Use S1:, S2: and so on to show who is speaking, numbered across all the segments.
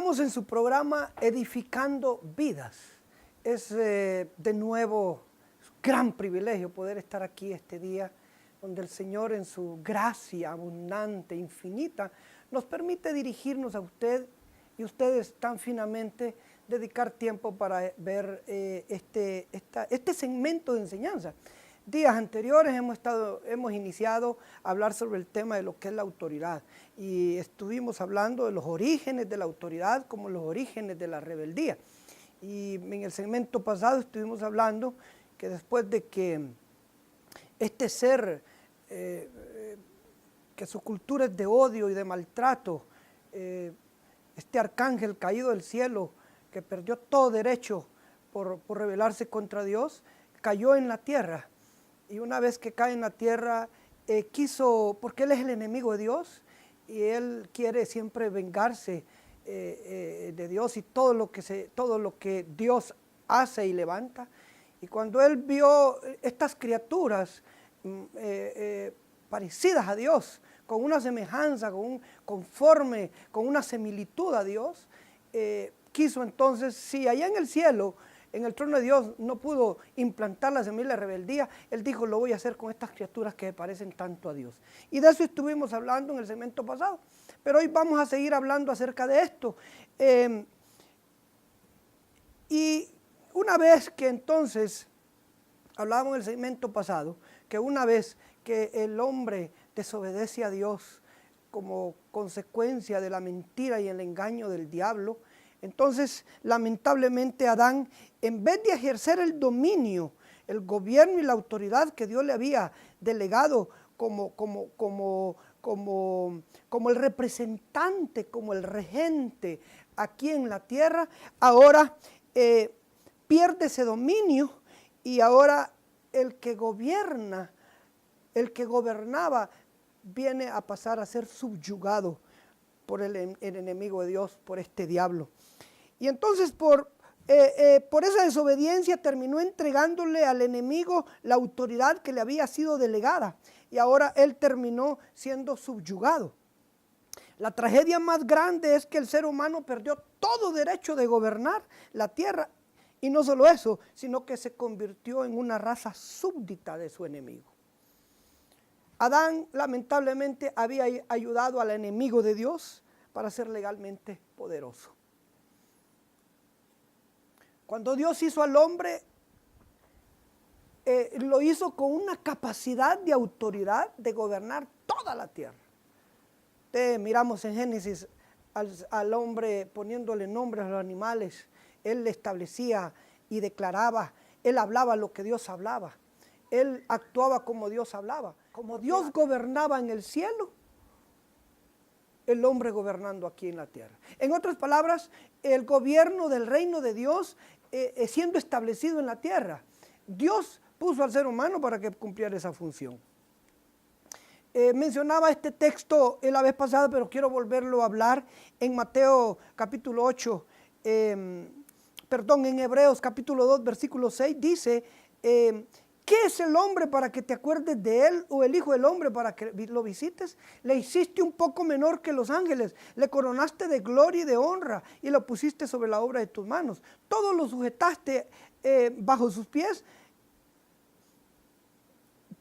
S1: Estamos en su programa Edificando Vidas. Es de nuevo gran privilegio poder estar aquí este día, donde el Señor en su gracia abundante, infinita, nos permite dirigirnos a usted y ustedes tan finamente dedicar tiempo para ver este segmento de enseñanza. Días anteriores hemos iniciado a hablar sobre el tema de lo que es la autoridad y estuvimos hablando de los orígenes de la autoridad como los orígenes de la rebeldía. Y en el segmento pasado estuvimos hablando que después de que este ser, que su cultura es de odio y de maltrato, este arcángel caído del cielo que perdió todo derecho por rebelarse contra Dios, cayó en la tierra. Y una vez que cae en la tierra, porque él es el enemigo de Dios y él quiere siempre vengarse de Dios y todo lo que Dios hace y levanta. Y cuando él vio estas criaturas parecidas a Dios, con una semejanza, con una similitud a Dios, quiso entonces, si allá en el cielo, en el trono de Dios no pudo implantar la semilla de rebeldía, él dijo, lo voy a hacer con estas criaturas que se parecen tanto a Dios. Y de eso estuvimos hablando en el segmento pasado, pero hoy vamos a seguir hablando acerca de esto. Y una vez que entonces, hablábamos en el segmento pasado, que una vez que el hombre desobedece a Dios como consecuencia de la mentira y el engaño del diablo, entonces, lamentablemente, Adán, en vez de ejercer el dominio, el gobierno y la autoridad que Dios le había delegado como el representante, como el regente aquí en la tierra, ahora pierde ese dominio y ahora el que gobernaba, viene a pasar a ser subyugado por el enemigo de Dios, por este diablo. Y entonces por esa desobediencia terminó entregándole al enemigo la autoridad que le había sido delegada. Y ahora él terminó siendo subyugado. La tragedia más grande es que el ser humano perdió todo derecho de gobernar la tierra. Y no solo eso, sino que se convirtió en una raza súbdita de su enemigo. Adán lamentablemente había ayudado al enemigo de Dios para ser legalmente poderoso. Cuando Dios hizo al hombre, lo hizo con una capacidad de autoridad de gobernar toda la tierra. Miramos en Génesis al hombre poniéndole nombres a los animales. Él le establecía y declaraba, él hablaba lo que Dios hablaba. Él actuaba como Dios hablaba. Como Dios gobernaba en el cielo, el hombre gobernando aquí en la tierra. En otras palabras, el gobierno del reino de Dios siendo establecido en la tierra. Dios puso al ser humano para que cumpliera esa función. Mencionaba este texto la vez pasada, pero quiero volverlo a hablar en Mateo capítulo 8, en Hebreos capítulo 2, versículo 6, dice, ¿qué es el hombre para que te acuerdes de él o el hijo del hombre para que lo visites? Le hiciste un poco menor que los ángeles, le coronaste de gloria y de honra y lo pusiste sobre la obra de tus manos. Todo lo sujetaste bajo sus pies,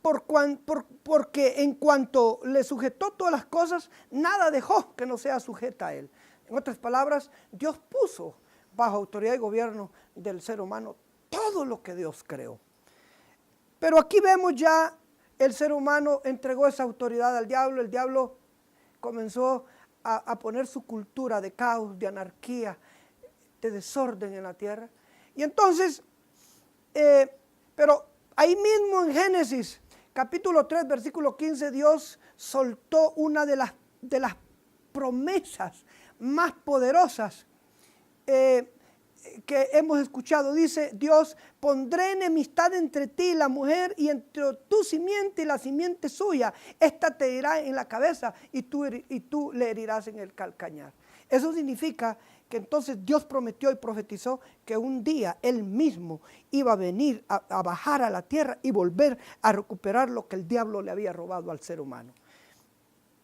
S1: porque en cuanto le sujetó todas las cosas, nada dejó que no sea sujeta a él. En otras palabras, Dios puso bajo autoridad y gobierno del ser humano todo lo que Dios creó. Pero aquí vemos ya el ser humano entregó esa autoridad al diablo. El diablo comenzó a poner su cultura de caos, de anarquía, de desorden en la tierra. Y entonces, pero ahí mismo en Génesis, capítulo 3, versículo 15, Dios soltó una de las promesas más poderosas que hemos escuchado. Dice Dios, pondré enemistad entre ti y la mujer y entre tu simiente y la simiente suya. Esta te herirá en la cabeza y tú le herirás en el calcañar. Eso significa que entonces Dios prometió y profetizó que un día Él mismo iba a venir a bajar a la tierra y volver a recuperar lo que el diablo le había robado al ser humano.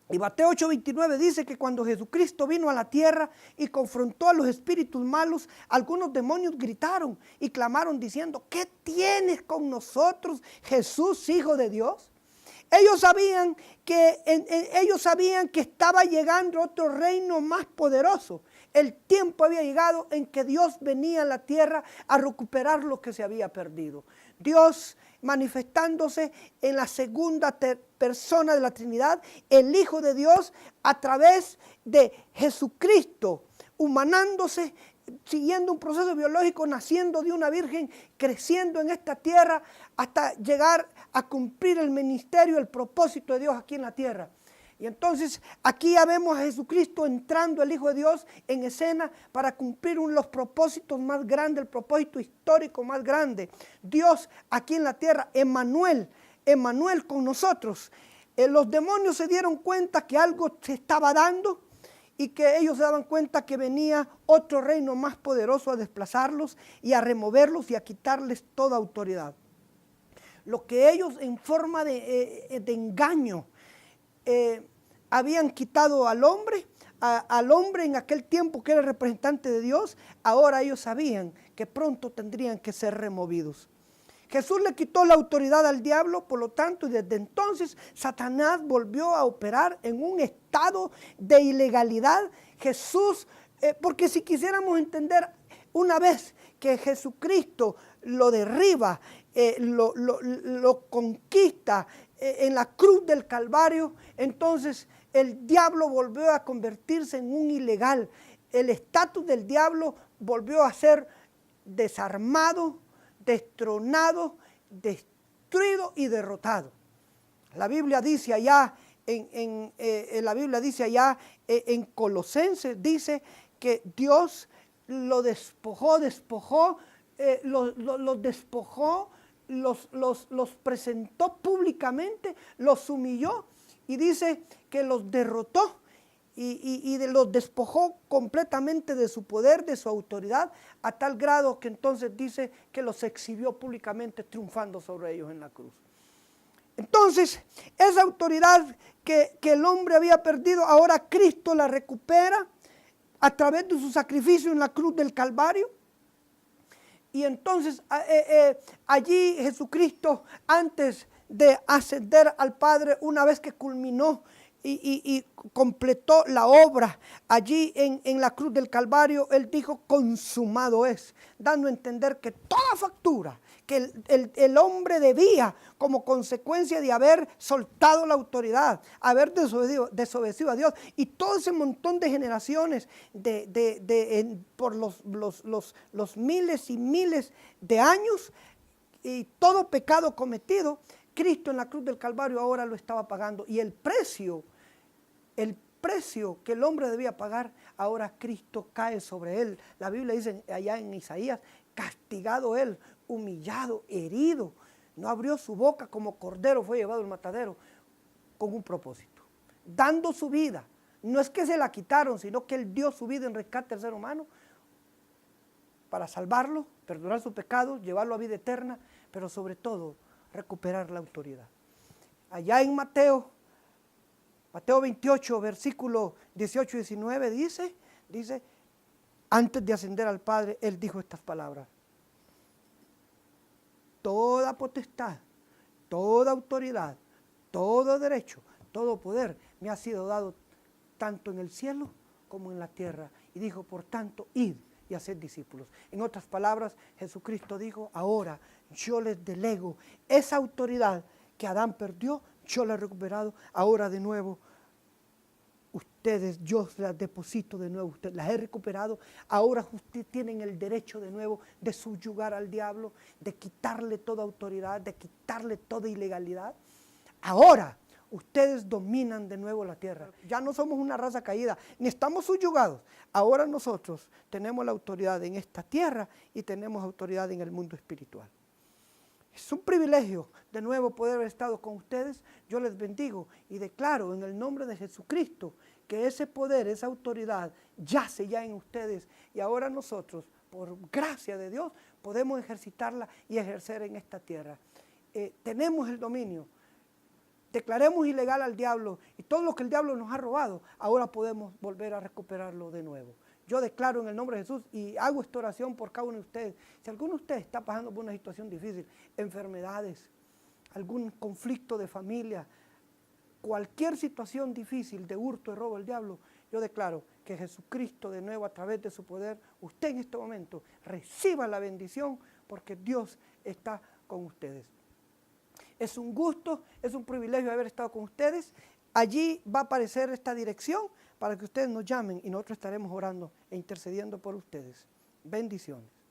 S1: Y Mateo 8:29 dice que cuando Jesucristo vino a la tierra y confrontó a los espíritus malos, algunos demonios gritaron y clamaron diciendo: ¿qué tienes con nosotros, Jesús, Hijo de Dios? Ellos sabían que estaba llegando otro reino más poderoso. El tiempo había llegado en que Dios venía a la tierra a recuperar lo que se había perdido. Dios manifestándose en la segunda persona de la Trinidad, el Hijo de Dios, a través de Jesucristo, humanándose, siguiendo un proceso biológico, naciendo de una virgen, creciendo en esta tierra hasta llegar a cumplir el ministerio, el propósito de Dios aquí en la tierra. Y entonces aquí ya vemos a Jesucristo entrando, el Hijo de Dios, en escena para cumplir uno de los propósitos más grandes, el propósito histórico más grande. Dios aquí en la tierra, Emmanuel con nosotros. Los demonios se dieron cuenta que algo se estaba dando y que ellos se daban cuenta que venía otro reino más poderoso a desplazarlos y a removerlos y a quitarles toda autoridad. Lo que ellos en forma de engaño habían quitado al hombre en aquel tiempo que era el representante de Dios, ahora ellos sabían que pronto tendrían que ser removidos. Jesús le quitó la autoridad al diablo, por lo tanto, y desde entonces Satanás volvió a operar en un estado de ilegalidad. Jesús, porque si quisiéramos entender una vez que Jesucristo lo derriba, lo conquista en la cruz del Calvario, entonces el diablo volvió a convertirse en un ilegal. El estatus del diablo volvió a ser desarmado, destronado, destruido y derrotado. La Biblia dice allá en Colosenses, dice que Dios lo despojó, los presentó públicamente, los humilló y dice que los derrotó y los despojó completamente de su poder, de su autoridad, a tal grado que entonces dice que los exhibió públicamente triunfando sobre ellos en la cruz. Entonces, esa autoridad que el hombre había perdido, ahora Cristo la recupera a través de su sacrificio en la cruz del Calvario. Y entonces allí Jesucristo, antes de ascender al Padre, una vez que culminó y completó la obra allí en la cruz del Calvario, Él dijo: consumado es, dando a entender que toda factura que el hombre debía como consecuencia de haber soltado la autoridad, haber desobedecido a Dios, y todo ese montón de generaciones por los miles y miles de años, y todo pecado cometido, Cristo en la cruz del Calvario ahora lo estaba pagando. Y el precio que el hombre debía pagar, ahora Cristo cae sobre él. La Biblia dice allá en Isaías: castigado él, humillado, herido, no abrió su boca, como cordero fue llevado al matadero, con un propósito, dando su vida. No es que se la quitaron, sino que Él dio su vida en rescate al ser humano para salvarlo, perdonar su pecado, llevarlo a vida eterna, pero sobre todo recuperar la autoridad. Allá en Mateo 28, versículos 18 y 19 dice, antes de ascender al Padre, Él dijo estas palabras: toda potestad, toda autoridad, todo derecho, todo poder me ha sido dado tanto en el cielo como en la tierra. Y dijo: por tanto, id y haced discípulos. En otras palabras, Jesucristo dijo: ahora yo les delego esa autoridad que Adán perdió, yo la he recuperado. Ahora de nuevo, ustedes, yo las deposito de nuevo, ustedes las he recuperado. Ahora ustedes tienen el derecho de nuevo de subyugar al diablo, de quitarle toda autoridad, de quitarle toda ilegalidad. Ahora ustedes dominan de nuevo la tierra. Ya no somos una raza caída, ni estamos subyugados. Ahora nosotros tenemos la autoridad en esta tierra y tenemos autoridad en el mundo espiritual. Es un privilegio de nuevo poder haber estado con ustedes. Yo les bendigo y declaro en el nombre de Jesucristo que ese poder, esa autoridad yace ya en ustedes, y ahora nosotros, por gracia de Dios, podemos ejercitarla y ejercer en esta tierra. Tenemos el dominio. declaremos ilegal al diablo y todo lo que el diablo nos ha robado, ahora podemos volver a recuperarlo de nuevo. Yo declaro en el nombre de Jesús y hago esta oración por cada uno de ustedes. Si alguno de ustedes está pasando por una situación difícil, enfermedades, algún conflicto de familia, cualquier situación difícil de hurto, de robo del diablo, yo declaro que Jesucristo de nuevo a través de su poder, usted en este momento reciba la bendición porque Dios está con ustedes. Es un gusto, es un privilegio haber estado con ustedes. Allí va a aparecer esta dirección para que ustedes nos llamen y nosotros estaremos orando e intercediendo por ustedes. Bendiciones.